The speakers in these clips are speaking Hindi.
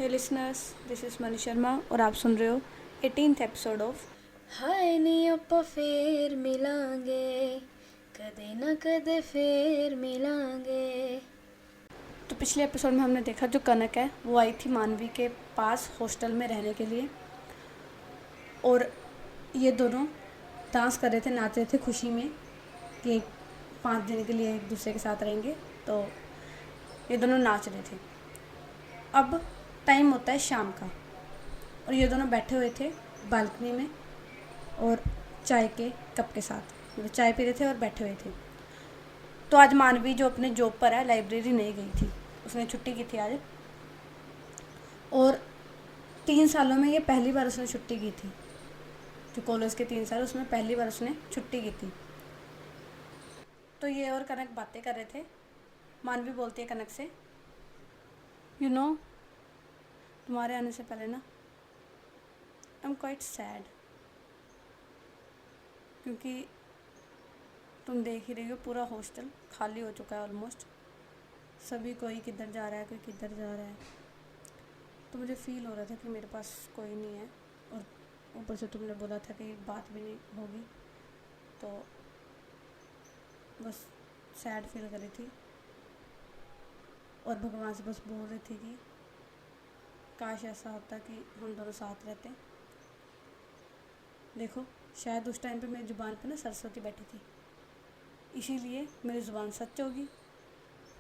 Hey listeners, this is Mani Sharma और आप सुन रहे हो 18th एपिसोड ऑफ हाय नी ਆਪਾਂ ਫੇਰ ਮਿਲਾਂਗੇ कदे ना कदे ਫੇਰ मिलांगे। तो पिछले एपिसोड में हमने देखा जो कनक है वो आई थी मानवी के पास हॉस्टल में रहने के लिए और ये दोनों डांस कर रहे थे, नाच रहे थे खुशी में कि 5 दिन के लिए एक दूसरे के साथ रहेंगे। तो ये दोनों नाच रहे थे। अब टाइम होता है शाम का और ये दोनों बैठे हुए थे बालकनी में और चाय के कप के साथ, मतलब चाय पी रहे थे और बैठे हुए थे। तो आज मानवी जो अपने जॉब पर है लाइब्रेरी नहीं गई थी, उसने छुट्टी की थी आज। और 3 सालों में ये पहली बार उसने छुट्टी की थी। जो कॉलेज के 3 साल उसमें पहली बार उसने छुट्टी की थी। तो ये और कनक बातें कर रहे थे। मानवी बोलती है कनक से, यू नो तुम्हारे आने से पहले ना आई एम क्वाइट सैड, क्योंकि तुम देख ही रही हो पूरा हॉस्टल खाली हो चुका है ऑलमोस्ट। सभी कोई किधर जा रहा है, कोई किधर जा रहा है। तो मुझे फील हो रहा था कि मेरे पास कोई नहीं है और ऊपर से तुमने बोला था कि बात भी नहीं होगी, तो बस सैड फील कर रही थी और भगवान से बस बोल रही थी कि काश ऐसा होता कि हम दोनों साथ रहते। देखो शायद उस टाइम पे मेरी ज़ुबान पे ना सरस्वती बैठी थी, इसीलिए मेरी ज़ुबान सच होगी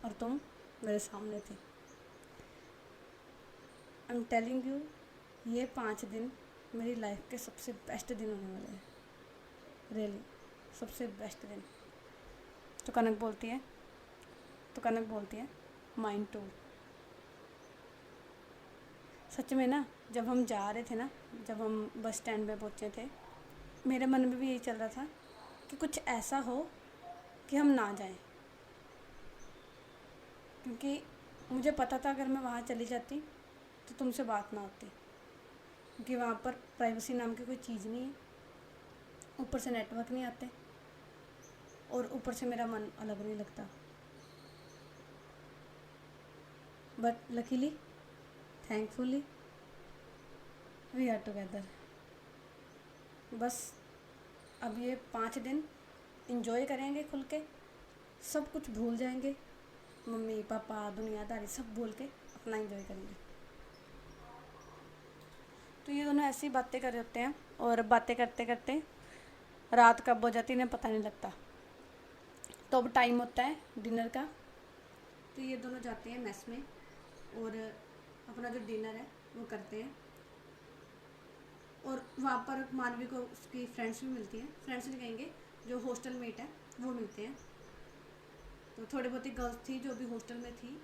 और तुम मेरे सामने थे। आई एम टेलिंग यू, ये 5 दिन मेरी लाइफ के सबसे बेस्ट दिन होने वाले हैं, रियली सबसे बेस्ट दिन। तो कनक बोलती है माइंड टू। सच में ना, जब हम जा रहे थे ना, जब हम बस स्टैंड में पहुँचे थे, मेरे मन में भी यही चल रहा था कि कुछ ऐसा हो कि हम ना जाएं, क्योंकि मुझे पता था अगर मैं वहाँ चली जाती तो तुमसे बात ना होती, क्योंकि वहाँ पर प्राइवेसी नाम की कोई चीज़ नहीं है, ऊपर से नेटवर्क नहीं आते और ऊपर से मेरा मन अलग नहीं लगता। But luckily, thankfully we are together. बस अब ये 5 दिन इंजॉय करेंगे खुल के, सब कुछ भूल जाएंगे, मम्मी पापा दुनियादारी सब भूल के अपना इंजॉय करेंगे। तो ये दोनों ऐसी बातें कर रहे होते हैं और बातें करते करते रात कब हो जाती है इन्हें पता नहीं लगता। तो अब टाइम होता है डिनर का। तो ये दोनों जाते हैं मेस में और अपना जो डिनर है वो करते हैं। और वहाँ पर मानवी को उसकी फ्रेंड्स भी मिलती हैं, फ्रेंड्स नहीं कहेंगे, जो हॉस्टल मेट है वो मिलते हैं। तो थोड़ी बहुत ही गर्ल्स थी जो अभी हॉस्टल में थी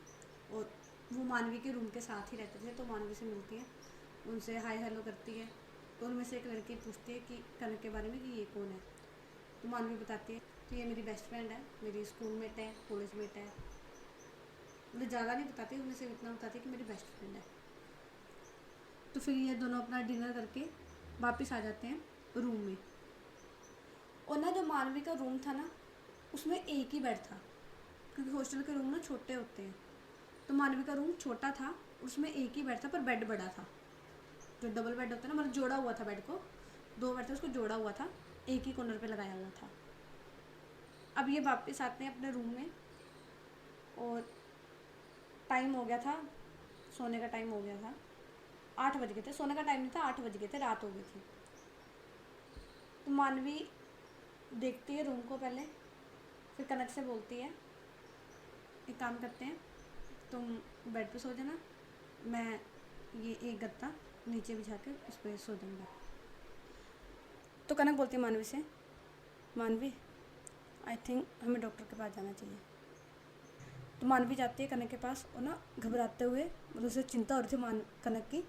और वो मानवी के रूम के साथ ही रहते थे, तो मानवी से मिलती हैं, उनसे हाय हेलो करती है। तो उनमें से एक लड़की पूछती है कि कनक के बारे में कि ये कौन है। तो मानवी बताती है तो ये मेरी बेस्ट फ्रेंड है, मेरी स्कूल मेट है, कॉलेज मेट है। मतलब ज़्यादा नहीं बताती, उनमें से इतना बताती है कि मेरी बेस्ट फ्रेंड है। तो फिर ये दोनों अपना डिनर करके वापस आ जाते हैं रूम में। और ना जो मानवी का रूम था ना, उसमें एक ही बेड था, क्योंकि हॉस्टल के रूम ना छोटे होते हैं। तो मानवी का रूम छोटा था, उसमें एक ही बेड था, पर बेड बड़ा था। जो डबल बेड होता है ना, मतलब जोड़ा हुआ था बेड को, 2 बेड थे उसको जोड़ा हुआ था, एक ही कॉर्नर पे लगाया हुआ था। अब ये वापस आते हैं अपने रूम में और टाइम हो गया था, सोने का टाइम हो गया था, 8 बज गए थे। सोने का टाइम नहीं था, 8 बज गए थे, रात हो गई थी। तो मानवी देखती है रूम को पहले, फिर कनक से बोलती है एक काम करते हैं, तुम बेड पे सो जाना, मैं ये एक गत्ता नीचे बिछा के उस पर सो जाऊँगा। तो कनक बोलती है मानवी से, मानवी आई थिंक हमें डॉक्टर के पास जाना चाहिए। तो मानवी जाती है कनक के पास और ना घबराते हुए, मतलब उसे चिंता हो रही थी कनक की,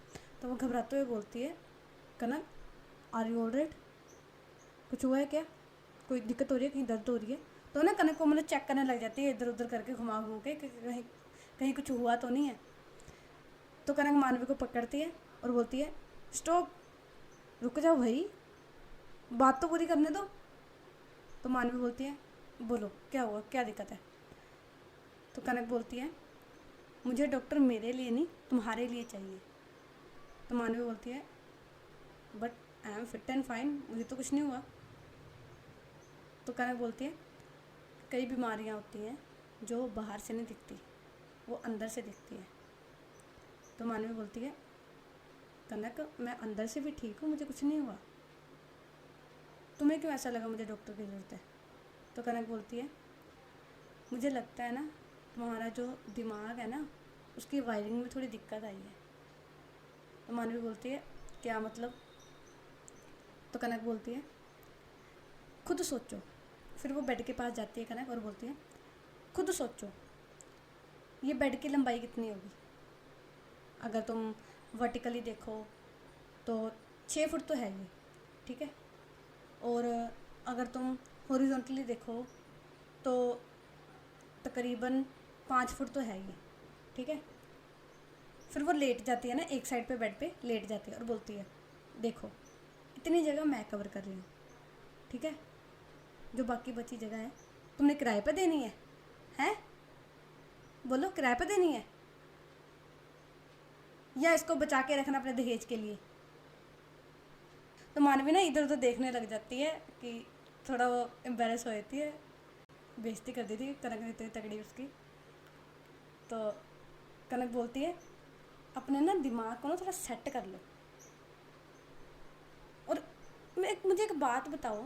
तो वो घबराते हुए बोलती है, कनक आर यू ऑलराइट, कुछ हुआ है क्या, कोई दिक्कत हो रही है, कहीं दर्द हो रही है। तो ना कनक को मतलब चेक करने लग जाती है इधर उधर करके, घुमा घूम के कहीं कहीं कुछ हुआ तो नहीं है। तो कनक मानवी को पकड़ती है और बोलती है, स्टॉप, रुक जाओ भाई, बात तो पूरी करने दो। तो मानवी बोलती है, बोलो क्या हुआ, क्या दिक्कत है। तो कनक बोलती है, मुझे डॉक्टर मेरे लिए नहीं तुम्हारे लिए चाहिए। तो मानवी बोलती है but I am fit and fine, मुझे तो कुछ नहीं हुआ। तो कनक बोलती है कई बीमारियाँ होती हैं जो बाहर से नहीं दिखती, वो अंदर से दिखती है। तो मानवी बोलती है कनक मैं अंदर से भी ठीक हूँ, मुझे कुछ नहीं हुआ, तुम्हें क्यों ऐसा लगा मुझे डॉक्टर की ज़रूरत है? तो कनक बोलती है मुझे लगता है ना तुम्हारा जो दिमाग है ना उसकी वायरिंग में थोड़ी दिक्कत आई है। तो मानवी बोलती है क्या मतलब? तो कनक बोलती है खुद सोचो। फिर वो बेड के पास जाती है कनक और बोलती है खुद सोचो ये बेड की लंबाई कितनी होगी? अगर तुम वर्टिकली देखो तो 6 फुट तो है ये, ठीक है। और अगर तुम हॉरिजॉन्टली देखो तो तकरीबन 5 फुट तो है ये, ठीक है। फिर वो लेट जाती है ना, एक साइड पे बेड पे लेट जाती है और बोलती है देखो इतनी जगह मैं कवर कर रही हूँ, ठीक है, जो बाकी बची जगह है तुमने किराए पे देनी है, हैं? बोलो किराए पे देनी है या इसको बचा के रखना अपने दहेज के लिए? तो मानवी ना इधर उधर देखने लग जाती है कि थोड़ा वो एम्बेरस हो जाती है, बेइज्जती कर दी थी कनक ने इतनी तगड़ी उसकी। तो कनक बोलती है अपने ना दिमाग को ना थोड़ा सेट कर लो। और मुझे एक बात बताओ,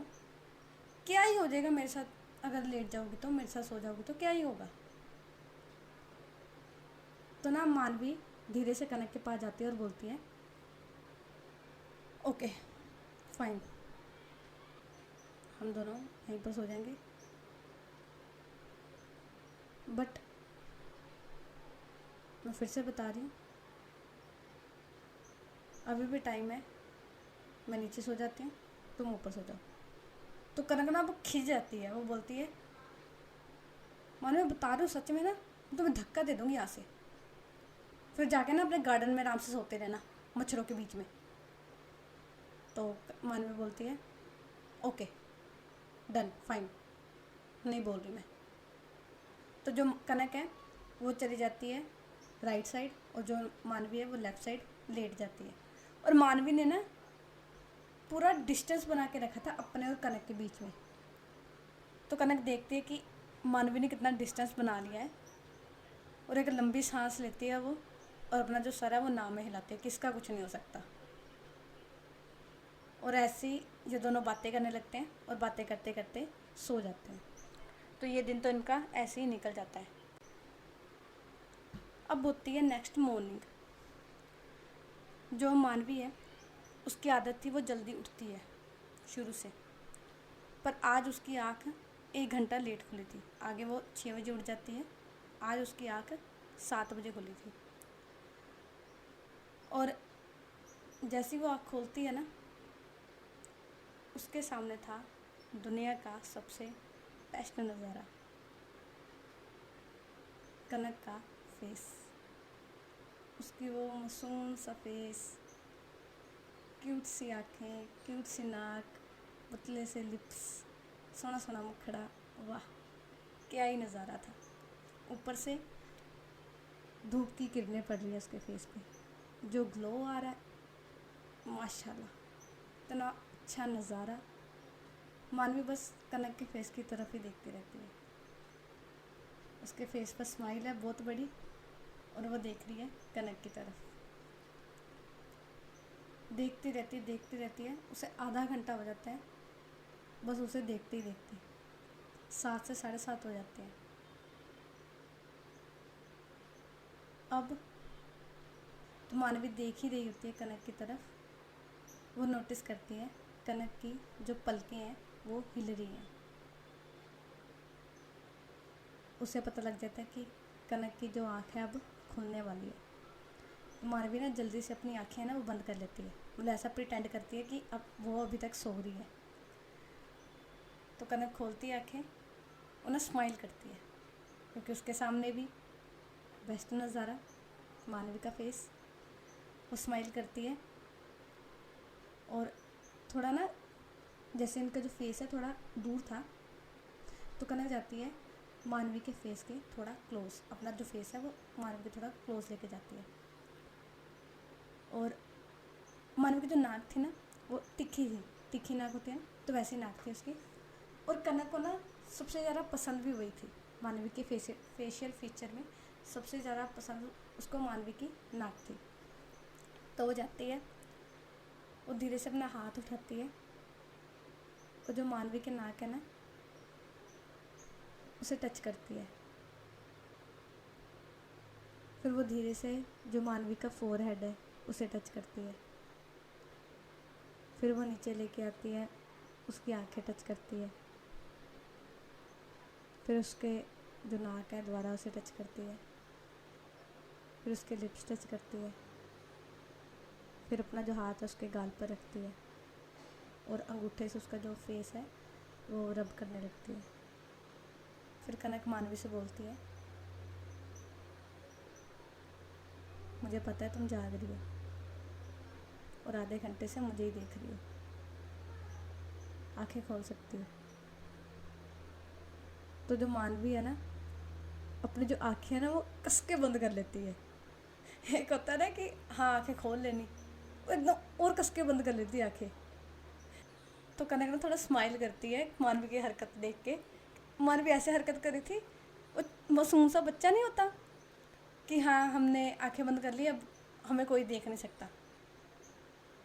क्या ही हो जाएगा मेरे साथ अगर लेट जाओगी तो, मेरे साथ सो जाओगी तो क्या ही होगा? तो ना मानवी धीरे से कनक के पास जाती है और बोलती है ओके फाइन, हम दोनों यहीं पर सो जाएंगे, बट मैं फिर से बता रही हूँ अभी भी टाइम है, मैं नीचे सो जाती हूँ, तुम ऊपर सो जाओ। तो कनक ना वो खिंच जाती है, वो बोलती है मानो मैं बता रही हूँ सच में ना तुम्हें धक्का दे दूँगी यहाँ से, फिर जाके ना अपने गार्डन में आराम से सोते रहना मच्छरों के बीच में। तो मानवी बोलती है ओके डन फाइन, नहीं बोल रही मैं। तो जो कनक है वो चली जाती है राइट साइड और जो मानवी है वो लेफ़्ट साइड लेट जाती है। और मानवी ने ना पूरा डिस्टेंस बना के रखा था अपने और कनक के बीच में। तो कनक देखती है कि मानवी ने कितना डिस्टेंस बना लिया है और एक लंबी सांस लेती है वो, और अपना जो सर है वो नाम में हिलाती है कि इसका कुछ नहीं हो सकता। और ऐसे ही ये दोनों बातें करने लगते हैं और बातें करते करते सो जाते हैं। तो ये दिन तो इनका ऐसे ही निकल जाता है। अब होती है नेक्स्ट मॉर्निंग। जो मानवी है उसकी आदत थी वो जल्दी उठती है शुरू से, पर आज उसकी आँख 1 घंटा लेट खुली थी। आगे वो 6 बजे उठ जाती है, आज उसकी आँख 7 बजे खुली थी। और जैसी वो आँख खोलती है ना, उसके सामने था दुनिया का सबसे बेस्ट नज़ारा, कनक का फेस। उसकी वो मासूम सा फेस, क्यूट सी आँखें, क्यूट सी नाक, पतले से लिप्स, सोना सोना मुखड़ा, वाह क्या ही नज़ारा था। ऊपर से धूप की किरणें पड़ रही है उसके फेस पे, जो ग्लो आ रहा है माशाल्लाह, इतना अच्छा नज़ारा। मानवी बस कनक के फेस की तरफ ही देखती रहती है। उसके फेस पर स्माइल है बहुत बड़ी और वो देख रही है कनक की तरफ, देखती रहती है। उसे आधा घंटा हो जाता है बस उसे देखते ही देखते, 7 से 7:30 हो जाते हैं। अब तो मानवी देख ही रही होती है कनक की तरफ। वो नोटिस करती है कनक की जो पलकें हैं वो हिल रही हैं। उसे पता लग जाता है कि कनक की जो आँख है अब खुलने वाली है। मानवी ना जल्दी से अपनी आँखें ना वो बंद कर लेती है, मतलब ऐसा प्रिटेंड करती है कि अब वो अभी तक सो रही है। तो कनक खोलती है आँखें और ना स्माइल करती है, क्योंकि उसके सामने भी बेस्ट नज़ारा, मानवी का फेस। वो स्माइल करती है और थोड़ा ना जैसे इनका जो फेस है थोड़ा दूर था, तो कनक जाती है मानवी के फेस के थोड़ा क्लोज, अपना जो फेस है वो मानवी के थोड़ा क्लोज लेके जाती है। और मानवी की जो नाक थी ना वो तिखी थी, तिखी नाक होती है ना, तो वैसी नाक थी उसकी। और कनक को ना सबसे ज़्यादा पसंद भी वही थी, मानवी के फेशियल फीचर में सबसे ज़्यादा पसंद उसको मानवी की नाक थी। तो वो जाती है, वो धीरे से अपना हाथ उठाती है और जो मानवी की नाक है ना उसे टच करती है। फिर वो धीरे से जो मानवी का फोरहेड है उसे टच करती है। फिर वो नीचे लेके आती है, उसकी आंखें टच करती है। फिर उसके जो नाक है दोबारा उसे टच करती है। फिर उसके लिप्स टच करती है। फिर अपना जो हाथ है उसके गाल पर रखती है और अंगूठे से उसका जो फेस है वो रब करने लगती है। फिर कनक मानवी से बोलती है, मुझे पता है तुम जाग रही हो और आधे घंटे से मुझे ही देख रही हो, आंखें खोल सकती हो। तो जो मानवी है ना अपनी जो आंखें है ना वो कस के बंद कर लेती है। एक होता है ना कि हाँ आंखें खोल लेनी, वो एकदम और कस के बंद कर लेती है आंखें। तो कनक ना थोड़ा स्माइल करती है मानवी की हरकत देख के। मानवी ऐसे हरकत करी थी, वो मासूम सा बच्चा नहीं होता कि हाँ हमने आंखें बंद कर ली, अब हमें कोई देख नहीं सकता,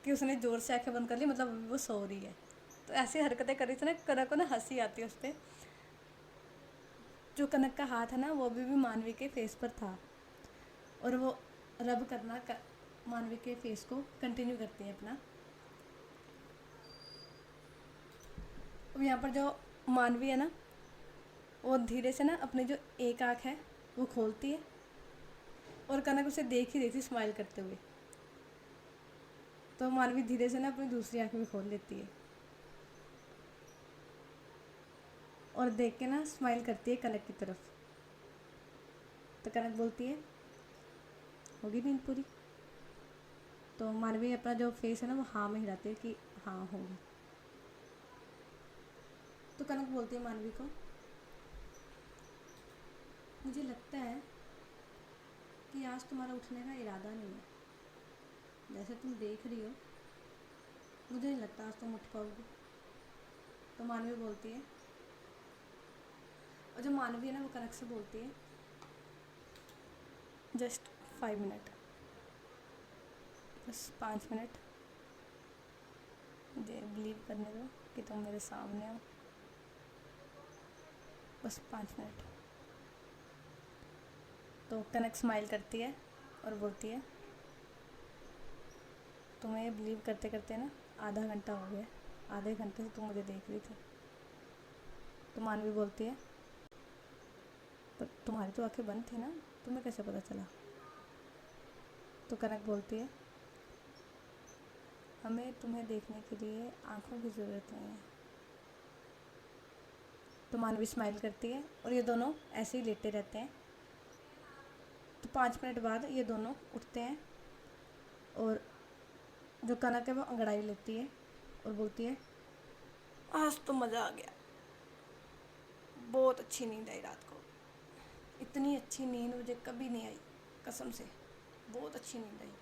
कि उसने ज़ोर से आंखें बंद कर ली मतलब अभी वो सो रही है। तो ऐसी हरकतें करी थी ना, कनक को ना हंसी आती है उस पर। जो कनक का हाथ है ना वो अभी भी मानवी के फेस पर था और वो रब करना मानवी के फेस को कंटिन्यू करती है अपना। अब यहाँ पर जो मानवी है ना वो धीरे से ना अपनी जो एक आँख है वो खोलती है और कनक उसे देख ही रही थी स्माइल करते हुए। तो मानवी धीरे से ना अपनी दूसरी आँख भी खोल लेती है और देख के ना स्माइल करती है कनक की तरफ। तो कनक बोलती है, होगी नींद पूरी? तो मानवी अपना जो फेस है ना वो हाँ में हिलाती है कि हाँ होगी। तो कनक बोलती है मानवी को, मुझे लगता है कि आज तुम्हारा उठने का इरादा नहीं है, जैसे तुम देख रही हो मुझे नहीं लगता आज तुम उठ पाओगी। तो मानवी बोलती है, और जो मानवी है ना वो कनक से बोलती है, जस्ट 5 मिनट, बस 5 मिनट मुझे बिलीव करने दो कि तुम मेरे सामने हो, बस 5 मिनट। तो कनक स्माइल करती है और बोलती है, तुम्हें ये बिलीव करते करते ना आधा घंटा हो गया, आधे घंटे से तुम मुझे देख रही थी। तो मानवी बोलती है, पर तुम्हारी तो आंखें बंद थी ना, तुम्हें कैसे पता चला? तो कनक बोलती है, हमें तुम्हें देखने के लिए आंखों की ज़रूरत नहीं है। तो मानवी स्माइल करती है और ये दोनों ऐसे ही लेटे रहते हैं। तो 5 मिनट बाद ये दोनों उठते हैं और जो कनक है वो अंगड़ाई लेती है और बोलती है, आज तो मज़ा आ गया, बहुत अच्छी नींद आई रात को, इतनी अच्छी नींद मुझे कभी नहीं आई, कसम से बहुत अच्छी नींद आई,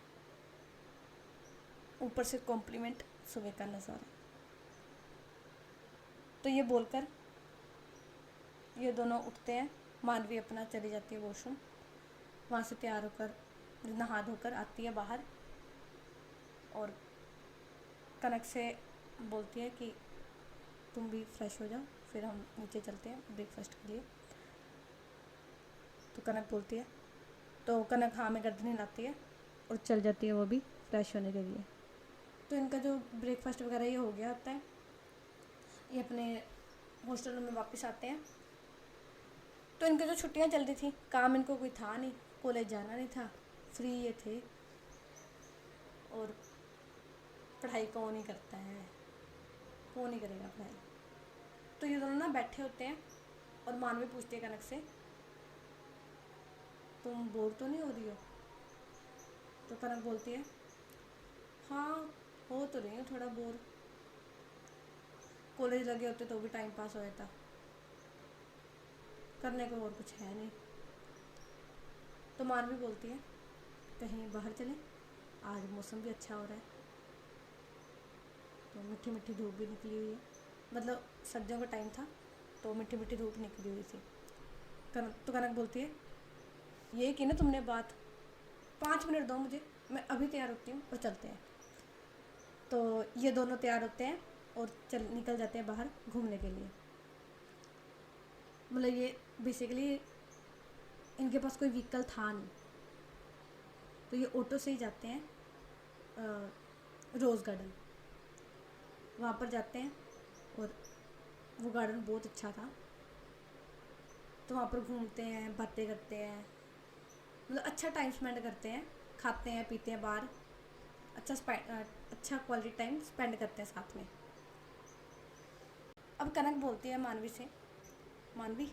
ऊपर से कॉम्प्लीमेंट सुबह का नज़ारा। तो ये बोलकर ये दोनों उठते हैं। मानवी अपना चली जाती है वॉशरूम, वहाँ से तैयार होकर नहा धोकर आती है बाहर और कनक से बोलती है कि तुम भी फ्रेश हो जाओ, फिर हम नीचे चलते हैं ब्रेकफास्ट के लिए। तो कनक बोलती है, तो कनक हाँ में गर्दन हिलाती है और चल जाती है वो भी फ्रेश होने के लिए। तो इनका जो ब्रेकफास्ट वगैरह ये हो गया होता है, ये अपने हॉस्टल में वापस आते हैं। तो इनकी जो छुट्टियां चल रही थी, काम इनको कोई था नहीं, कॉलेज जाना नहीं था, फ्री ये थे और पढ़ाई कौन ही करता है, कौन ही करेगा पढ़ाई। तो ये दोनों ना बैठे होते हैं और मानवी पूछती है कनक से, तुम बोर तो नहीं हो रही हो? तो कनक बोलती है, हाँ हो तो रही हूँ थोड़ा बोर, कॉलेज लगे होते तो भी टाइम पास हो जाता, करने को और कुछ है नहीं। तो मानवी बोलती है, कहीं बाहर चलें, आज मौसम भी अच्छा हो रहा है। तो मीठी मीठी धूप भी निकली हुई है, मतलब सर्दियों का टाइम था तो मीठी मीठी धूप निकली हुई थी। तो कनक बोलती है, ये की ना तुमने बात, 5 मिनट दो मुझे, मैं अभी तैयार होती हूँ और चलते हैं। तो ये दोनों तैयार होते हैं और निकल जाते हैं बाहर घूमने के लिए। मतलब ये बेसिकली इनके पास कोई व्हीकल था नहीं, तो ये ऑटो से ही जाते हैं रोज़ गार्डन। वहाँ पर जाते हैं और वो गार्डन बहुत अच्छा था, तो वहाँ पर घूमते हैं, बातें करते हैं, मतलब अच्छा टाइम स्पेंड करते हैं, खाते हैं पीते हैं बाहर, अच्छा क्वालिटी टाइम स्पेंड करते हैं साथ में। अब कनक बोलती है मानवी से, मानवी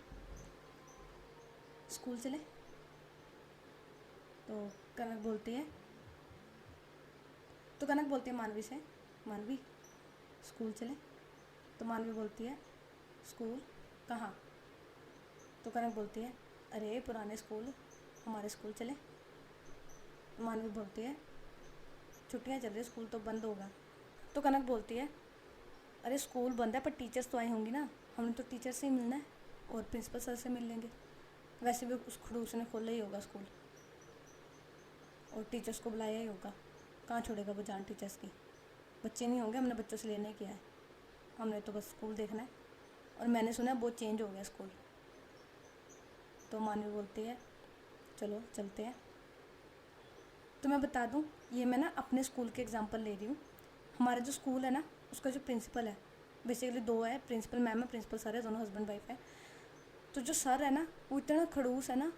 स्कूल चले। तो कनक बोलती है मानवी से, मानवी स्कूल चले। तो मानवी बोलती है स्कूल कहाँ। तो कनक बोलती है अरे पुराने स्कूल, हमारे स्कूल चले। मानवी बोलती है छुट्टियाँ चल रही, स्कूल तो बंद होगा। तो कनक बोलती है अरे स्कूल बंद है पर टीचर्स तो आई होंगी ना, हमने तो टीचर से ही मिलना है और प्रिंसिपल सर से मिल लेंगे। वैसे भी उस खड़ूस ने खोला ही होगा स्कूल और टीचर्स को बुलाया ही होगा, कहाँ छोड़ेगा वो जान टीचर्स की। बच्चे नहीं होंगे, हमने बच्चों से लेने किया है, हमने तो बस स्कूल देखना है। और मैंने सुना है बहुत चेंज हो गया स्कूल। तो मानवी बोलती है चलो चलते हैं। तो मैं बता दूं, ये मैं ना अपने स्कूल के एग्जांपल ले रही हूँ। हमारा जो स्कूल है ना, उसका जो प्रिंसिपल है, बेसिकली 2 है, प्रिंसिपल मैम है, प्रिंसिपल सर है, दोनों हस्बैंड वाइफ है। तो जो सर है ना वो इतना खड़ूस है ना,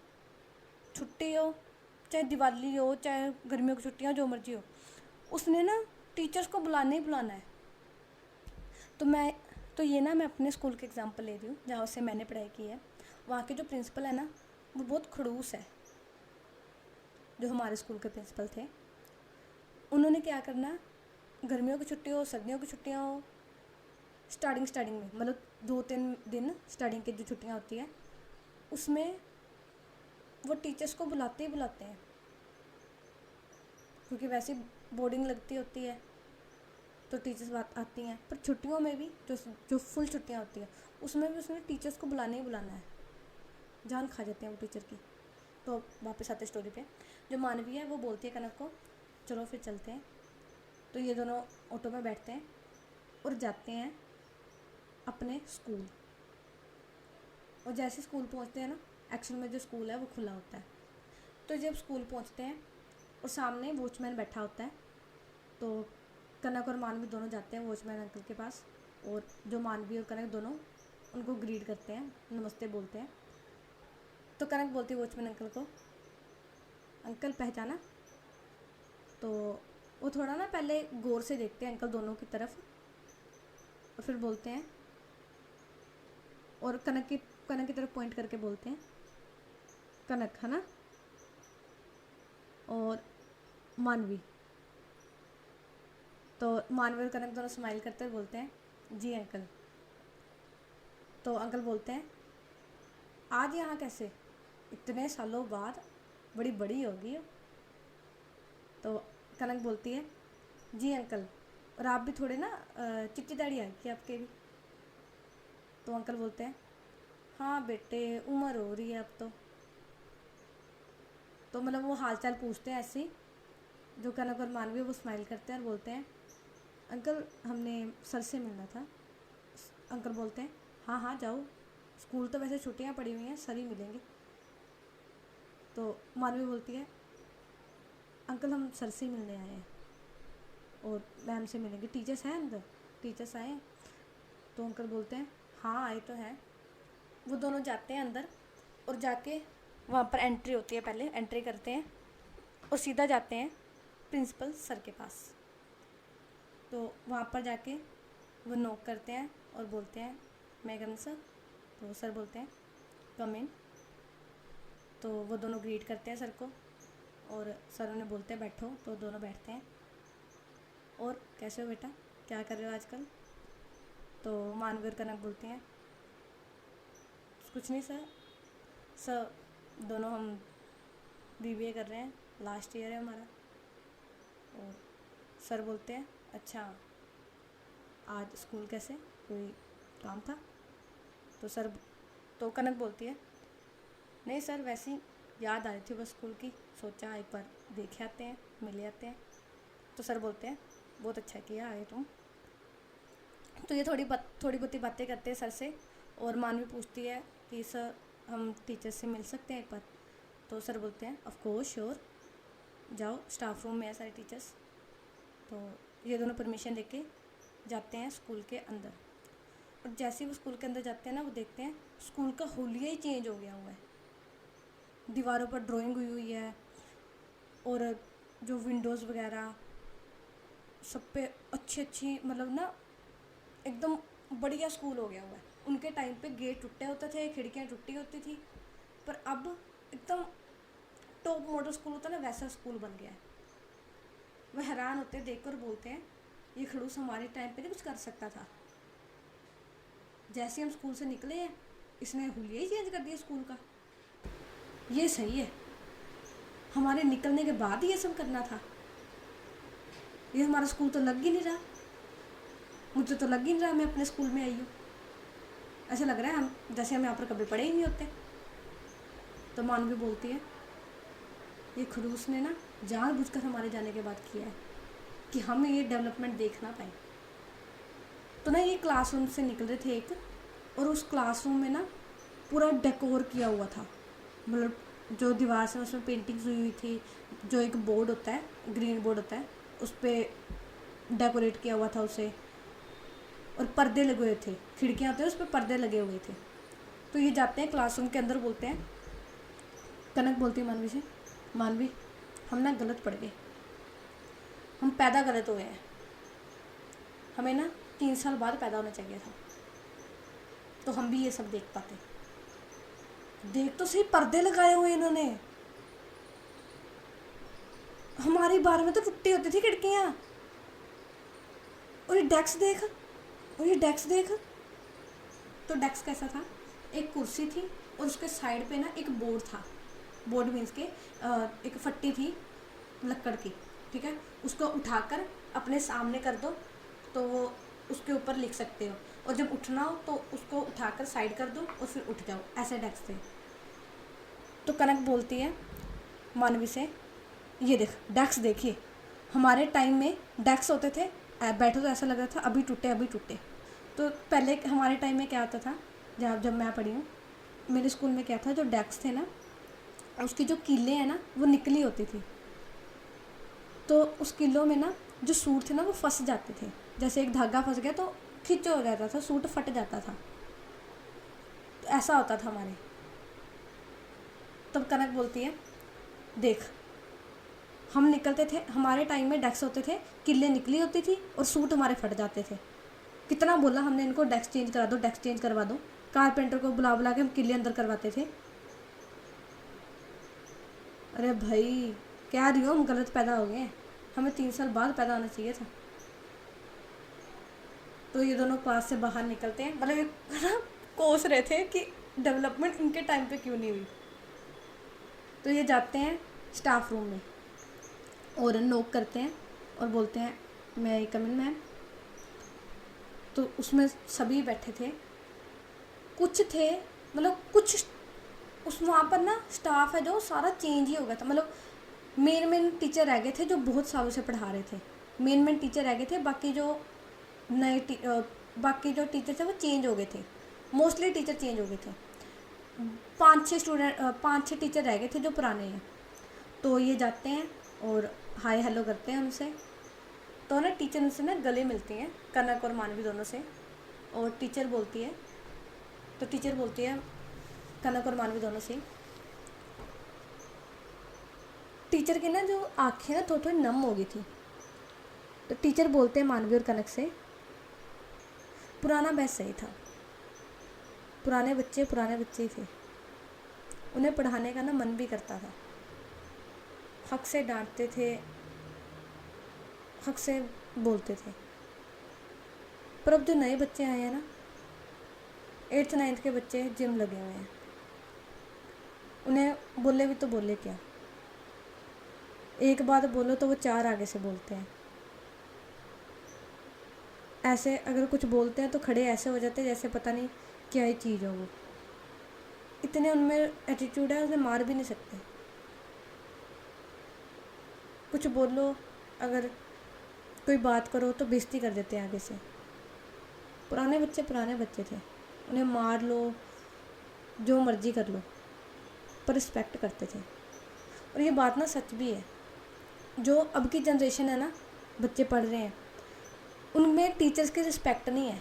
छुट्टी हो चाहे दिवाली हो चाहे गर्मियों की छुट्टियाँ जो मर्जी हो, उसने ना टीचर्स को बुलाना ही बुलाना है। तो ये ना मैं अपने स्कूल के एग्जांपल ले रही हूँ जहाँ से मैंने पढ़ाई की है। वहाँ के जो प्रिंसिपल है ना वो बहुत खड़ूस है। जो हमारे स्कूल के प्रिंसिपल थे, उन्होंने क्या करना, गर्मियों की छुट्टी हो सर्दियों की छुट्टियाँ हो, स्टार्टिंग में मतलब 2-3 दिन स्टार्टिंग की जो छुट्टियाँ होती है उसमें वो टीचर्स को बुलाते ही बुलाते हैं, क्योंकि वैसे बोर्डिंग लगती होती है तो टीचर्स बात आती हैं। पर छुट्टियों में भी जो फुल छुट्टियाँ होती हैं उसमें भी उसने टीचर्स को बुलाना ही बुलाना है, जान खा जाते हैं वो टीचर की। तो वापस आते स्टोरी पे, जो मानवी है वो बोलती है कनक को चलो फिर चलते हैं। तो ये दोनों ऑटो में बैठते हैं और जाते हैं अपने स्कूल। और जैसे स्कूल पहुंचते हैं ना, एक्चुअल में जो स्कूल है वो खुला होता है। तो जब स्कूल पहुंचते हैं और सामने वॉचमैन बैठा होता है, तो कनक और मानवी दोनों जाते हैं वॉचमैन अंकल के पास, और जो मानवी और कनक दोनों उनको ग्रीट करते हैं, नमस्ते बोलते हैं। तो कनक बोलती है वॉचमैन अंकल को, अंकल पहचाना। तो वो थोड़ा ना पहले गौर से देखते हैं अंकल दोनों की तरफ और फिर बोलते हैं, और कनक की तरफ पॉइंट करके बोलते हैं कनक है ना, और मानवी। तो मानवी और कनक दोनों स्माइल करते हुए बोलते हैं जी अंकल। तो अंकल बोलते हैं आज यहाँ कैसे, इतने सालों बाद, बड़ी बड़ी होगी हो। तो कनक बोलती है जी अंकल, और आप भी थोड़े ना चिट्टी दाढ़ी आई कि आपके भी। तो अंकल बोलते हैं हाँ बेटे उम्र हो रही है अब तो मतलब वो हालचाल पूछते हैं ऐसे ही। जो कनक और मानवी वो स्माइल करते हैं और बोलते हैं अंकल हमने सर से मिलना था। अंकल बोलते हैं हाँ हाँ जाओ, स्कूल तो वैसे छुट्टियाँ पड़ी हुई हैं, सर ही मिलेंगे। तो मानवी बोलती है अंकल हम सर से मिलने आए हैं और मैम से मिलेंगे, टीचर्स हैं अंदर, टीचर्स आए हैं। तो अंकल बोलते हैं हाँ आए तो हैं। वो दोनों जाते हैं अंदर और जाके वहाँ पर एंट्री होती है, पहले एंट्री करते हैं और सीधा जाते हैं प्रिंसिपल सर के पास। तो वहाँ पर जाके वो नॉक करते हैं और बोलते हैं मैं कम सर। तो सर बोलते हैं कम इन। तो वो दोनों ग्रीट करते हैं सर को और सर उन्हें बोलते हैं बैठो। तो दोनों बैठते हैं। और कैसे हो बेटा, क्या कर रहे हो आजकल। तो मानवी और कनक बोलते हैं कुछ नहीं सर दोनों हम बीबीए कर रहे हैं, लास्ट ईयर है हमारा। और सर बोलते हैं अच्छा आज स्कूल कैसे, कोई काम था? तो कनक बोलती है नहीं सर, वैसे ही याद आ रही थी बस स्कूल की, सोचा एक बार देखे आते हैं, मिले आते हैं। तो सर बोलते हैं बहुत अच्छा किया आए तुम। तो ये थोड़ी बहुत ही बातें करते हैं सर से, और मानवी पूछती है कि सर हम टीचर से मिल सकते हैं एक बार? तो सर बोलते हैं ऑफ कोर्स श्योर, जाओ स्टाफ रूम में है सारे टीचर्स। तो ये दोनों परमिशन लेके जाते हैं स्कूल के अंदर। और जैसे ही वो स्कूल के अंदर जाते हैं ना, वो देखते हैं स्कूल का हुलिया ही चेंज हो गया हुआ है। दीवारों पर ड्राइंग हुई हुई है, और जो विंडोज़ वगैरह सब पे अच्छी मतलब ना एकदम बढ़िया स्कूल हो गया हुआ है। उनके टाइम पे गेट टूटे होते थे, खिड़कियाँ टूटी होती थी, पर अब एकदम टॉप मॉडल स्कूल होता है ना, वैसा स्कूल बन गया है। वह हैरान होते हैं देखकर, बोलते हैं ये खड़ूस हमारे टाइम पे नहीं कुछ कर सकता था। जैसे हम स्कूल से निकले हैं, इसने हुलिया ही चेंज कर दिया स्कूल का। ये सही है, हमारे निकलने के बाद ही ये सब करना था। ये हमारा स्कूल तो लग ही नहीं रहा, मुझे तो लग ही नहीं रहा मैं अपने स्कूल में आई हूँ। ऐसा लग रहा है हम जैसे हम यहाँ पर कभी पढ़े ही नहीं होते। तो मानवी बोलती है ये खड़ूस ने ना जानबूझकर हमारे जाने के बाद किया है कि हम ये डेवलपमेंट देख ना पाए। तो ना ये क्लासरूम से निकल रहे थे एक, और उस क्लासरूम में ना पूरा डेकोर किया हुआ था, मतलब जो दीवार से उसमें पेंटिंग्स हुई हुई थी, जो एक बोर्ड होता है, ग्रीन बोर्ड होता है, उस पर डेकोरेट किया हुआ था उसे, और पर्दे लगे हुए थे, खिड़कियाँ होती हैं उस पर पर्दे लगे हुए थे। तो ये जाते हैं क्लासरूम के अंदर, बोलते हैं, कनक बोलती है मानवी से, मानवी हम ना गलत पढ़ गए, हम पैदा गलत हुए हैं, हमें ना 3 साल बाद पैदा होना चाहिए था, तो हम भी ये सब देख पाते। देख तो सही, पर्दे लगाए हुए इन्होंने। हमारी बार में तो टूटी होती थी खिड़कियाँ, और ये डेस्क देख, और ये डेस्क देख। तो डेस्क कैसा था, एक कुर्सी थी और उसके साइड पे ना एक बोर्ड था, बोर्ड मीन्स के एक फट्टी थी लकड़ की, ठीक है, उसको उठाकर अपने सामने कर दो तो वो उसके ऊपर लिख सकते हो, और जब उठना हो तो उसको उठाकर साइड कर दो और फिर उठ जाओ, ऐसे डेस्क थे। तो कनक बोलती है मानवी से, ये देख डेस्क देखिए, हमारे टाइम में डेस्क होते थे, बैठो तो ऐसा लग रहा था अभी टूटे अभी टूटे। तो पहले हमारे टाइम में क्या होता था, जब मैं पढ़ी हूँ मेरे स्कूल में क्या था, जो डेस्क थे ना उसकी जो कीलें हैं ना वो निकली होती थी, तो उस किलों में ना जो सूट थे ना वो फंस जाते थे, जैसे एक धागा फंस गया तो खिंच हो जाता था, सूट फट जाता था। तो ऐसा होता था हमारे। तब कनक बोलती है देख, हम निकलते थे, हमारे टाइम में डेस्क होते थे, किले निकली होती थी और सूट हमारे फट जाते थे। कितना बोला हमने इनको डेस्क चेंज करा दो, डेस्क चेंज करवा दो, कारपेंटर को बुला बुला के हम किले अंदर करवाते थे। अरे भाई कह रही हो हम गलत पैदा हो गए, हमें 3 साल बाद पैदा होना चाहिए था। तो ये दोनों क्लास से बाहर निकलते हैं, मतलब ना कोस रहे थे कि डेवलपमेंट इनके टाइम पे क्यों नहीं हुई। तो ये जाते हैं स्टाफ रूम में और नॉक करते हैं और बोलते हैं मैं कम इन मैम। तो उसमें सभी बैठे थे, कुछ थे मतलब कुछ उस वहाँ पर ना स्टाफ है जो सारा चेंज ही हो गया था, मतलब मेन टीचर रह गए थे जो बहुत सालों से पढ़ा रहे थे, मेन टीचर रह गए थे, बाकी जो बाकी जो टीचर थे वो चेंज हो गए थे, मोस्टली टीचर चेंज हो गए थे। 5-6 टीचर रह गए थे जो पुराने हैं। तो ये जाते हैं और हाय हेलो करते हैं उनसे। तो ना टीचर उनसे ना गले मिलती हैं, कनक और मानवी दोनों से, और टीचर बोलती है कनक और मानवी दोनों से, टीचर की ना जो आँखें ना थोड़ी थोड़ी नम हो गई थी। तो टीचर बोलते हैं मानवी और कनक से, पुराना बैच सही था, पुराने बच्चे ही थे, उन्हें पढ़ाने का ना मन भी करता था, हक से डांटते थे, हक से बोलते थे। पर अब जो नए बच्चे आए हैं ना, 8th 9th के बच्चे जिम लगे हुए हैं, उन्हें बोले भी तो बोले क्या, एक बात बोलो तो वो 4 आगे से बोलते हैं। ऐसे अगर कुछ बोलते हैं तो खड़े ऐसे हो जाते हैं जैसे पता नहीं क्या ही चीज़ हो वो। इतने उनमें एटीट्यूड है, उन्हें मार भी नहीं सकते। कुछ बोलो, अगर कोई बात करो तो बेइज्जती कर देते हैं आगे से। पुराने बच्चे थे, उन्हें मार लो, जो मर्जी कर लो, पर रिस्पेक्ट करते थे। और ये बात ना सच भी है। जो अब की जनरेशन है ना, बच्चे पढ़ रहे हैं, उनमें टीचर्स की रिस्पेक्ट नहीं है।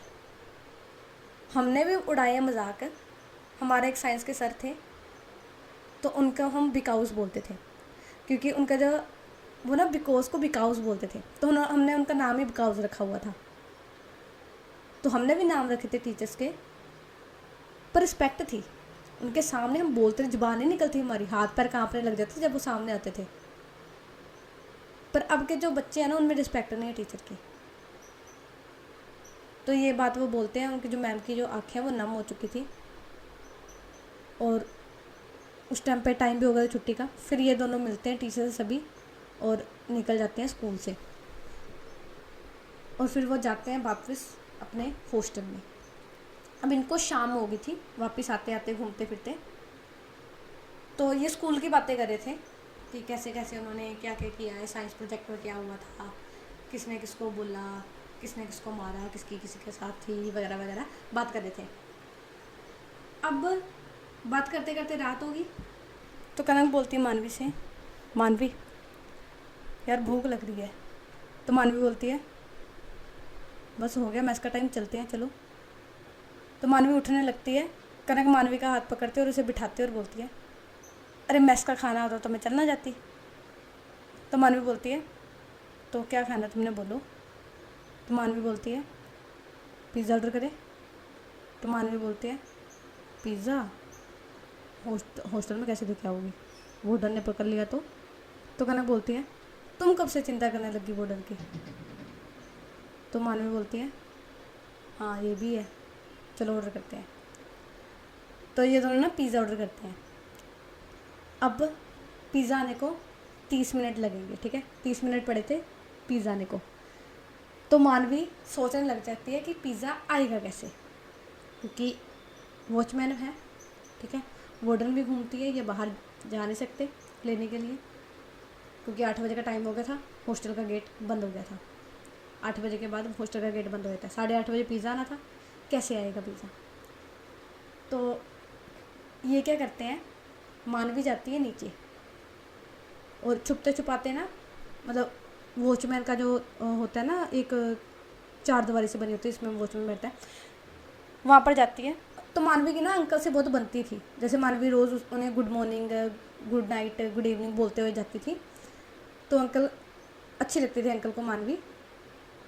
हमने भी उड़ाया मजाक। हमारे एक साइंस के सर थे, तो उनका हम बिकाउस बोलते थे, क्योंकि उनका जो वो ना बिकॉज को बिकाउस बोलते थे, तो हमने उनका नाम ही बिकाउस रखा हुआ था। तो हमने भी नाम रखे थे टीचर्स के, पर रिस्पेक्ट थी। उनके सामने हम बोलते थे, जुबान नहीं निकलती हमारी, हाथ पैर कांपने लग जाते जब वो सामने आते थे। पर अब के जो बच्चे हैं ना, उनमें रिस्पेक्ट नहीं है टीचर की। तो ये बात वो बोलते हैं, उनकी जो मैम की जो आँखें वो नम हो चुकी थी, और उस टाइम पे टाइम भी हो गया था छुट्टी का। फिर ये दोनों मिलते हैं टीचर से सभी, और निकल जाते हैं स्कूल से, और फिर वो जाते हैं वापस अपने हॉस्टल में। अब इनको शाम हो गई थी, वापस आते आते घूमते फिरते। तो ये स्कूल की बातें कर रहे थे कि कैसे कैसे उन्होंने क्या क्या किया है, साइंस प्रोजेक्ट में क्या हुआ था, किसने किसको बोला, किसने किसको मारा, किसकी किसी के साथ थी, वगैरह वगैरह बात कर रहे थे। अब बात करते करते रात होगी, तो कनक बोलती है मानवी से, मानवी यार भूख लग रही है। तो मानवी बोलती है बस हो गया मैस का टाइम, चलते हैं चलो। तो मानवी उठने लगती है, कनक मानवी का हाथ पकड़ती है और उसे बिठाती है और बोलती है अरे मैस का खाना होता तो मैं चलना जाती। तो मानवी बोलती है तो क्या खाना तुमने, बोलो। तो मानवी बोलती है पिज़्ज़ा ऑर्डर करें। तो मानवी बोलती है पिज़्ज़ा हॉस्टल में कैसे लेके आओगी, वार्डन ने पकड़ लिया तो कनक बोलती है तुम कब से चिंता करने लगी वार्डन की। तो मानवी बोलती है हाँ ये भी है, चलो ऑर्डर करते हैं। तो ये दोनों ना पिज़्ज़ा ऑर्डर करते हैं। अब पिज़्ज़ा आने को 30 मिनट लगेंगे, ठीक है, 30 मिनट पड़े थे पिज़्ज़ा आने को। तो मानवी सोचने लग जाती है कि पिज़्ज़ा आएगा कैसे, क्योंकि वॉचमैन है, ठीक है, वार्डन भी घूमती है, ये बाहर जा नहीं सकते लेने के लिए, क्योंकि 8 बजे का टाइम हो गया था, हॉस्टल का गेट बंद हो गया था। 8 बजे के बाद हॉस्टल का गेट बंद हो जाता है, 8:30 बजे पिज़्ज़ा आना था, कैसे आएगा पिज़्ज़ा। तो ये क्या करते हैं, मानवी जाती है नीचे, और छुपते छुपाते ना, मतलब वॉचमैन का जो होता है ना, एक 4 दीवारी से बनी होती है, इसमें वॉचमैन बैठता है, वहाँ पर जाती है। तो मानवी की ना अंकल से बहुत बनती थी, जैसे मानवी रोज़ उन्हें good morning, good night, good evening बोलते हुए जाती थी, तो अंकल अच्छी लगती थी अंकल को मानवी।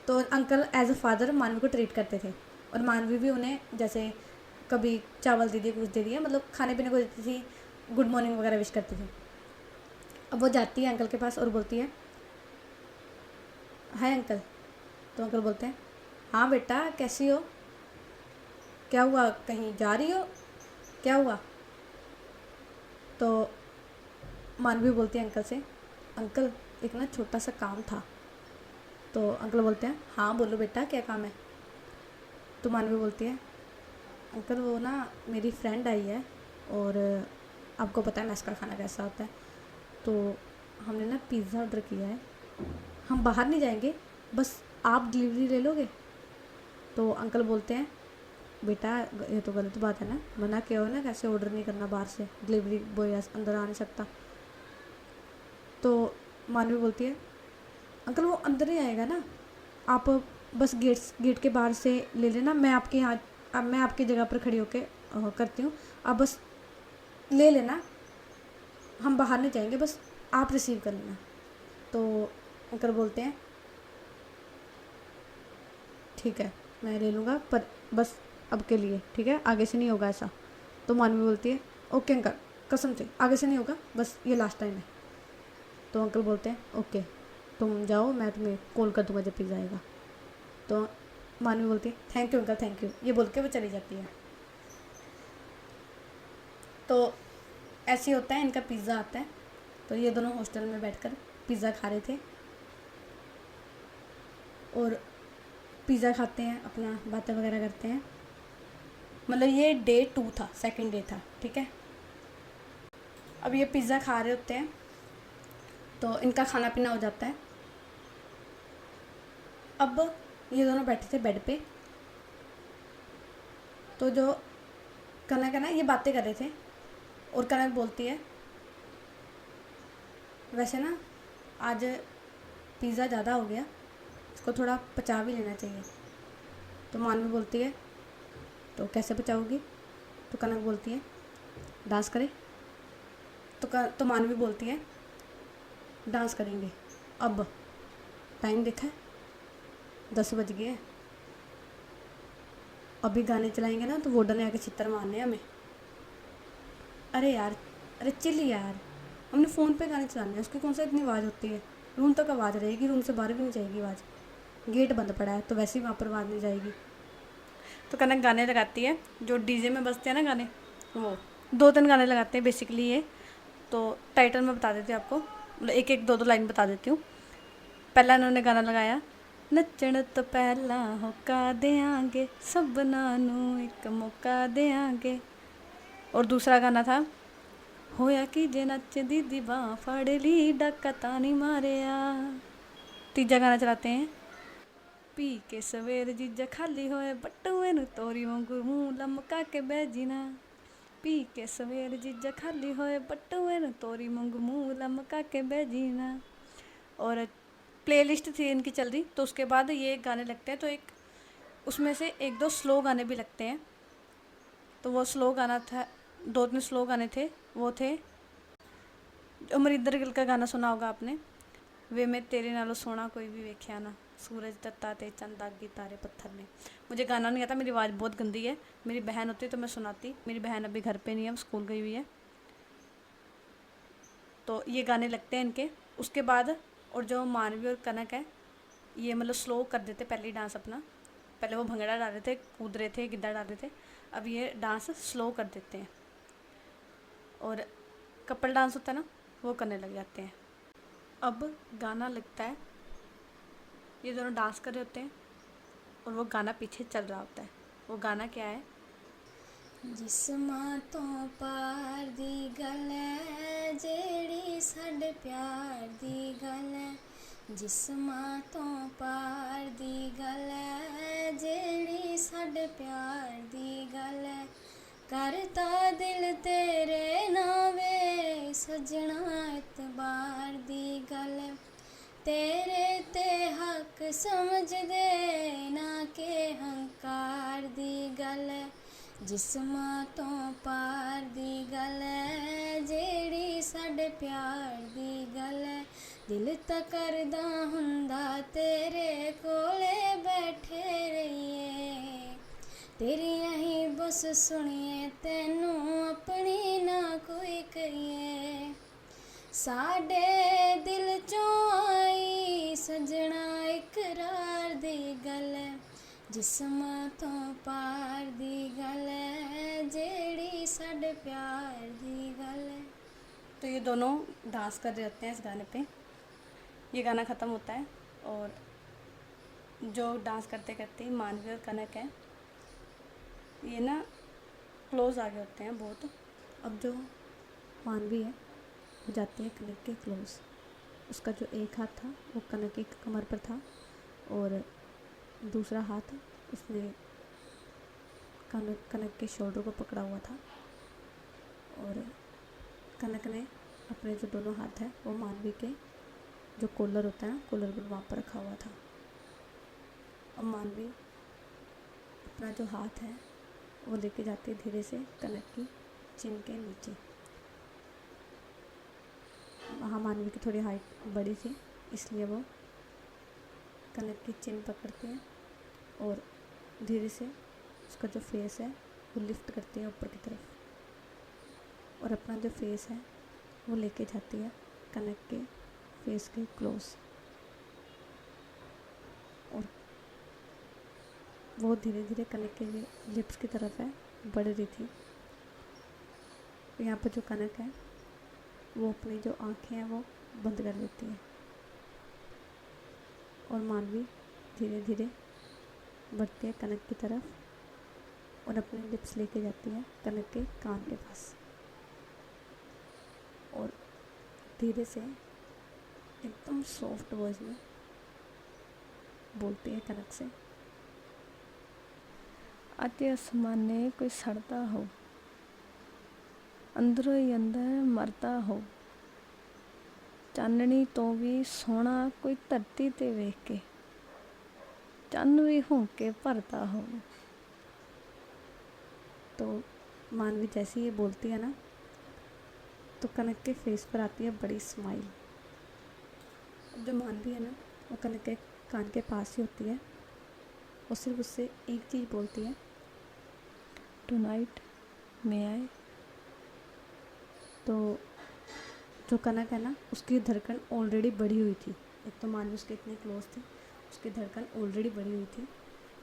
तो अंकल एज अ फादर मानवी को ट्रीट करते थे, और मानवी भी उन्हें जैसे कभी चावल दे दिए, कुछ दे दिया, मतलब खाने पीने को देती थी, गुड मॉर्निंग वगैरह विश करती थी। अब वो जाती है अंकल के पास और बोलती है हाय अंकल। तो अंकल बोलते हैं हाँ बेटा कैसी हो, क्या हुआ, कहीं जा रही हो, क्या हुआ। तो मानवी बोलती है अंकल से अंकल एक ना छोटा सा काम था। तो अंकल बोलते हैं हाँ बोलो बेटा क्या काम है। तो मानवी बोलती है अंकल वो ना मेरी फ्रेंड आई है, और आपको पता है मैस का खाना कैसा होता है, तो हमने ना पिज़्ज़ा ऑर्डर किया है, हम बाहर नहीं जाएंगे, बस आप डिलीवरी ले लोगे। तो अंकल बोलते हैं बेटा ये तो गलत बात है ना, मना किया हो ना, कैसे ऑर्डर नहीं करना बाहर से, डिलीवरी बॉय अंदर आ नहीं सकता। तो मानवी बोलती है अंकल वो अंदर ही आएगा ना, आप बस गेट के बाहर से ले लेना, मैं आपके यहाँ, अब मैं आपकी जगह पर खड़ी होके करती हूँ, आप बस ले लेना, हम बाहर नहीं जाएंगे, बस आप रिसीव कर लेना। तो अंकल बोलते हैं ठीक है मैं ले लूँगा, पर बस अब के लिए, ठीक है, आगे से नहीं होगा ऐसा। तो मानवी बोलती है ओके अंकल कसम से आगे से नहीं होगा, बस ये लास्ट टाइम है। तो अंकल बोलते हैं ओके तुम जाओ, मैं तुम्हें कॉल कर दूँगा जब पिज़्ज़ा आएगा। तो मानवी बोलती है thank you uncle thank you, ये बोल के वो चली जाती है। तो ऐसे होता है, इनका पिज़्ज़ा आता है। तो ये दोनों हॉस्टल में बैठकर पिज़्ज़ा खा रहे थे, और पिज़्ज़ा खाते हैं, अपना बातें वगैरह करते हैं। मतलब ये डे 2 था, सेकंड डे था, ठीक है। अब ये पिज़्ज़ा खा रहे होते हैं तो इनका खाना पीना हो जाता है। अब ये दोनों बैठे थे बेड पे, तो जो कनक है ना, ये बातें कर रहे थे और कनक बोलती है, वैसे ना आज पिज़्ज़ा ज़्यादा हो गया, इसको थोड़ा पचा भी लेना चाहिए। तो मानवी बोलती है, तो कैसे पचाओगी? तो कनक बोलती है, डांस करें। तो मानवी बोलती है, डांस करेंगे। अब टाइम देखा है, 10 बज गए हैं, अभी गाने चलाएंगे ना तो वोडा ने आके चित्तर मारने हैं हमें। अरे यार, अरे चिल यार, हमने फ़ोन पे गाने चलाने हैं, उसकी कौन सा इतनी आवाज़ होती है? रूम तक आवाज़ रहेगी, रूम से बाहर भी नहीं जाएगी आवाज़। गेट बंद पड़ा है तो वैसे ही वहाँ पर आवाज़ नहीं जाएगी। तो कनक गाने लगाती है, जो डीजे में बजते हैं ना गाने, वो 2-3 गाने लगाते हैं बेसिकली ये। तो टाइटल मैं बता देती हूँ आपको, मतलब एक एक 2-2 लाइन बता देती हूँ। पहला इन्होंने गाना लगाया, नच्चण तो पहला होका देंगे, सबना नू एक मौका देंगे। और दूसरा गाना था, होया कि जे नचदी दी बांह फड़ ली, डाका तानी मारिया। तीजा गाना चलाते हैं, पी के सवेर जीजा खाली होए, बटुए नू तोरी वांगू मुंह लमका के बैजीना। पी के सवेर जीजा खाली होए, बटुए नू तोरी वांगू मुंह लमका के बैजीना। और प्लेलिस्ट थी इनकी चल रही, तो उसके बाद ये गाने लगते हैं, तो एक उसमें से 1-2 स्लो गाने भी लगते हैं। तो वो स्लो गाना था, 2-3 स्लो गाने थे, वो थे अमरिंदर गिल का गाना सुना होगा आपने, वे मैं तेरे नालों सोना कोई भी वेख्या ना, सूरज दत्ता ते चंद आगी तारे पत्थर ने। मुझे गाना नहीं आता, मेरी आवाज़ बहुत गंदी है, मेरी बहन होती तो मैं सुनाती। मेरी बहन अभी घर पे नहीं है, स्कूल गई हुई है। तो ये गाने लगते हैं इनके। उसके बाद और जो मानवी और कनक है, ये मतलब स्लो कर देते पहले ही डांस अपना। पहले वो भंगड़ा डाल रहे थे, कूद रहे थे, गिद्दा डाल रहे थे, अब ये डांस स्लो कर देते हैं और कपल डांस होता है ना, वो करने लग जाते हैं। अब गाना लगता है, ये दोनों डांस कर रहे होते हैं और वो गाना पीछे चल रहा होता है। वो गाना क्या है, जिस्मां तो पार दी गल है, जेड़ी साडे प्यार दी गल है। जिस्मां तो पार दी गल है, जेड़ी साडे प्यार दी गल है। करता दिल तेरे नावे, सजना इतबार दी गल है। तेरे ते हक समझ दे, ना के हंकार दी गल है। जिस्मां तो पार दी गल है, जेड़ी साडे प्यार दी गल है। दिल तां करदा हुंदा तेरे कोले बैठे रहिए, तेरियां ही बस सुनिए, तैनू अपनी ना कोई कहिए। साडे दिल चों आई सजना इकरार दी गल है, जिस्मां तो पार दी गल है, जेड़ी साडे प्यार दी गल है। तो ये दोनों डांस कर रहे होते हैं इस गाने पे। ये गाना ख़त्म होता है और जो डांस करते करते ही मानवी और कनक है, ये ना क्लोज आ गए होते हैं बहुत। अब जो मानवी है वो जाती है कनक के क्लोज। उसका जो एक हाथ था वो कनक की कमर पर था और दूसरा हाथ उसने कनक के शोल्डर को पकड़ा हुआ था। और कनक ने अपने जो दोनों हाथ है वो मानवी के जो कॉलर होता है ना, कॉलर पर वहाँ पर रखा हुआ था। अब मानवी अपना जो हाथ है वो लेके जाती है धीरे से कनक की चिन के नीचे। वहाँ मानवी की थोड़ी हाइट बड़ी थी, इसलिए वो कनक की चिन पकड़ते हैं और धीरे से उसका जो फेस है वो लिफ्ट करती है ऊपर की तरफ और अपना जो फेस है वो लेके जाती है कनक के फेस के क्लोज। और वो धीरे धीरे कनक के लिप्स की तरफ है बढ़ रही थी। यहाँ पर जो कनक है वो अपनी जो आँखें हैं वो बंद कर लेती है और मानवी धीरे धीरे बढ़ती है कनक की तरफ और अपने लिप्स लेके जाती है कनक के कान के पास और धीरे से एकदम सॉफ्ट वॉइस में बोलती है कनक से, अति आसमाने कोई सड़ता हो, अंदरों ही अंदर मरता हो, चाननी तो भी सोना कोई धरती ते वेख के, चन्न भी होंक के भरता हो। तो मानवी जैसे ये बोलती है ना, तो कनक के फेस पर आती है बड़ी स्माइल। अब जो मानवी है ना, वो कनक के कान के पास ही होती है और सिर्फ उससे एक चीज़ बोलती है, टुनाइट मे आई। तो जो कनक है ना, उसकी धड़कन ऑलरेडी बढ़ी हुई थी। एक तो मानवी उसके इतने क्लोज थी, उसकी धड़कन ऑलरेडी बढ़ी हुई थी।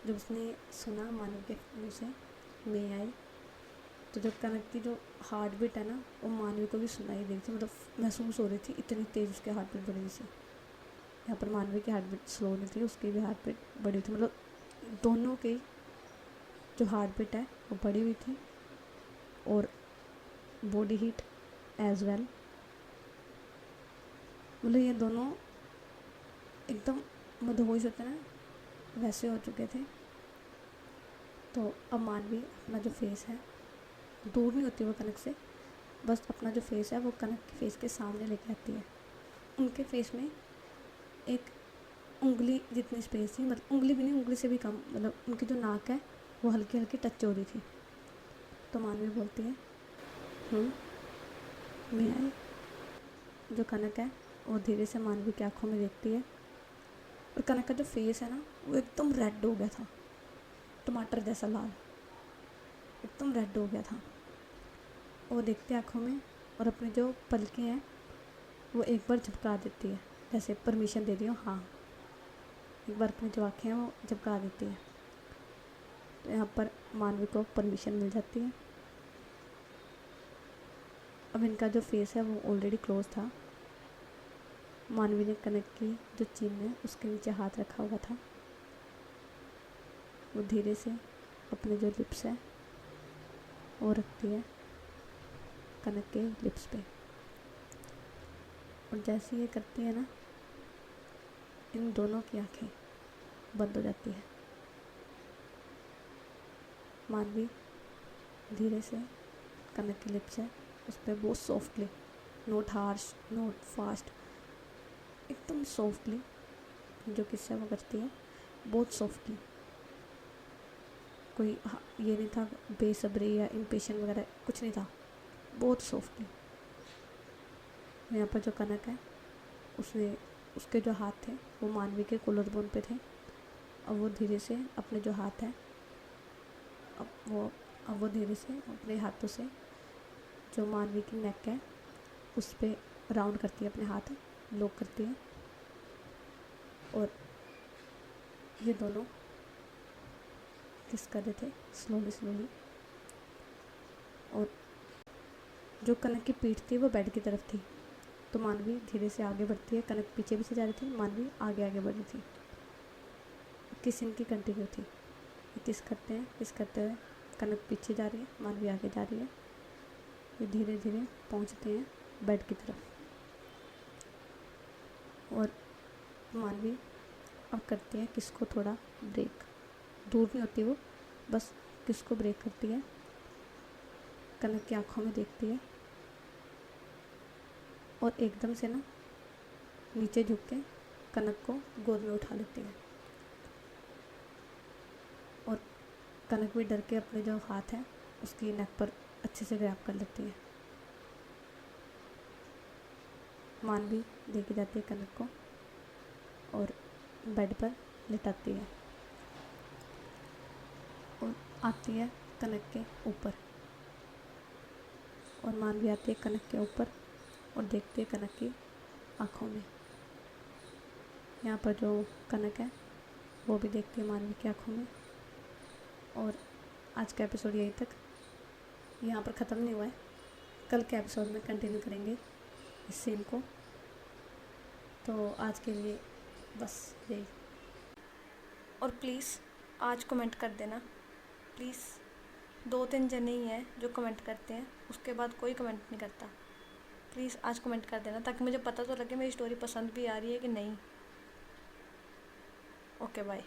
जब उसने सुना मानवी के मुँह से मे आई, तो जो कनक की जो हार्ट बीट है ना, वो मानवी को भी सुनाई दे रही थी, मतलब महसूस हो रही थी, इतनी तेज़ उसके हार्ट बीट बढ़ी हुई थी। यहाँ पर मानवी की हार्ट बीट स्लो नहीं थी, उसकी भी हार्ट बीट बढ़ी थी, मतलब दोनों की जो हार्ट बीट है वो बढ़ी हुई थी और बॉडी हीट एज वेल। मतलब ये दोनों एकदम मदहोश होते हैं ना, वैसे हो चुके थे। तो अब मानवी अपना जो फेस है, दूर नहीं होती वो कनक से, बस अपना जो फेस है वो कनक के फेस के सामने लेके आती है। उनके फेस में एक उंगली जितनी स्पेस थी, मतलब उंगली भी नहीं, उंगली से भी कम, मतलब उनकी जो नाक है वो हल्की हल्की टच हो रही थी। तो मानवी बोलती है मैं आई। जो कनक है वो धीरे से मानवी की आंखों में देखती है और कनक का जो फेस है ना, वो एकदम रेड हो गया था, टमाटर जैसा लाल, एकदम रेड हो गया था। वो देखती है आँखों में और अपनी जो पलकें हैं वो एक बार झपका देती है, जैसे परमिशन दे दी हो, हाँ, एक बार अपनी जो आँखें हैं वो झपका देती है। तो यहाँ पर मानवी को परमिशन मिल जाती है। अब इनका जो फेस है वो ऑलरेडी क्लोज था। मानवी ने कनक की जो चिन है उसके नीचे हाथ रखा हुआ था। वो धीरे से अपने जो लिप्स है वो रखती है कनक के लिप्स पे और जैसे ये करती है ना, इन दोनों की आंखें बंद हो जाती है। मानवी धीरे से कनक के लिप्स है उस पर बहुत softly, not harsh not fast, एकदम सॉफ्टली जो किस्सा वो करती है, बहुत सॉफ्टली। कोई ये नहीं था बेसब्री या इम्पेशेंट वगैरह, कुछ नहीं था, बहुत सॉफ्टली। यहाँ पर जो कनक है उसने, उसके जो हाथ थे वो मानवी के कॉलर बोन पे थे। अब वो धीरे से अपने जो हाथ है, अब वो धीरे से अपने हाथों से जो मानवी की नेक है उस पर राउंड करती है, अपने हाथ लॉक करती है और ये दोनों किस कर रहे थे स्लोली स्लोली। और जो कनक की पीठ थी वो बेड की तरफ थी, तो मानवी धीरे से आगे बढ़ती है, कनक पीछे भी से जा रही थी, मानवी आगे आगे बढ़ रही थी। किस इनकी कंटिन्यू थी, किस करते हैं, किस करते हुए कनक पीछे जा रही है, मानवी आगे जा रही है। ये धीरे धीरे पहुंचते हैं बेड की तरफ और मानवी अब करती है किसको थोड़ा ब्रेक, दूर नहीं होती वो, बस किसको ब्रेक करती है, कनक की आंखों में देखती है और एकदम से ना नीचे झुक के कनक को गोद में उठा लेती है और कनक भी डर के अपने जो हाथ हैं उसकी नेक पर अच्छे से ग्रैब कर लेती है। मानवी लेके जाती है कनक को और बेड पर लिटाती है और आती है कनक के ऊपर और मानवी आती है कनक के ऊपर और देखती है कनक की आँखों में। यहाँ पर जो कनक है वो भी देखती है मानवी की आँखों में। और आज का एपिसोड यहीं तक, यहाँ पर ख़त्म नहीं हुआ है, कल के एपिसोड में कंटिन्यू करेंगे इस सीन को। तो आज के लिए बस यही। और प्लीज़ आज कमेंट कर देना प्लीज़। 2-3 जने ही हैं जो कमेंट करते हैं, उसके बाद कोई कमेंट नहीं करता। प्लीज़ आज कमेंट कर देना ताकि मुझे पता तो लगे मेरी स्टोरी पसंद भी आ रही है कि नहीं। Okay bye.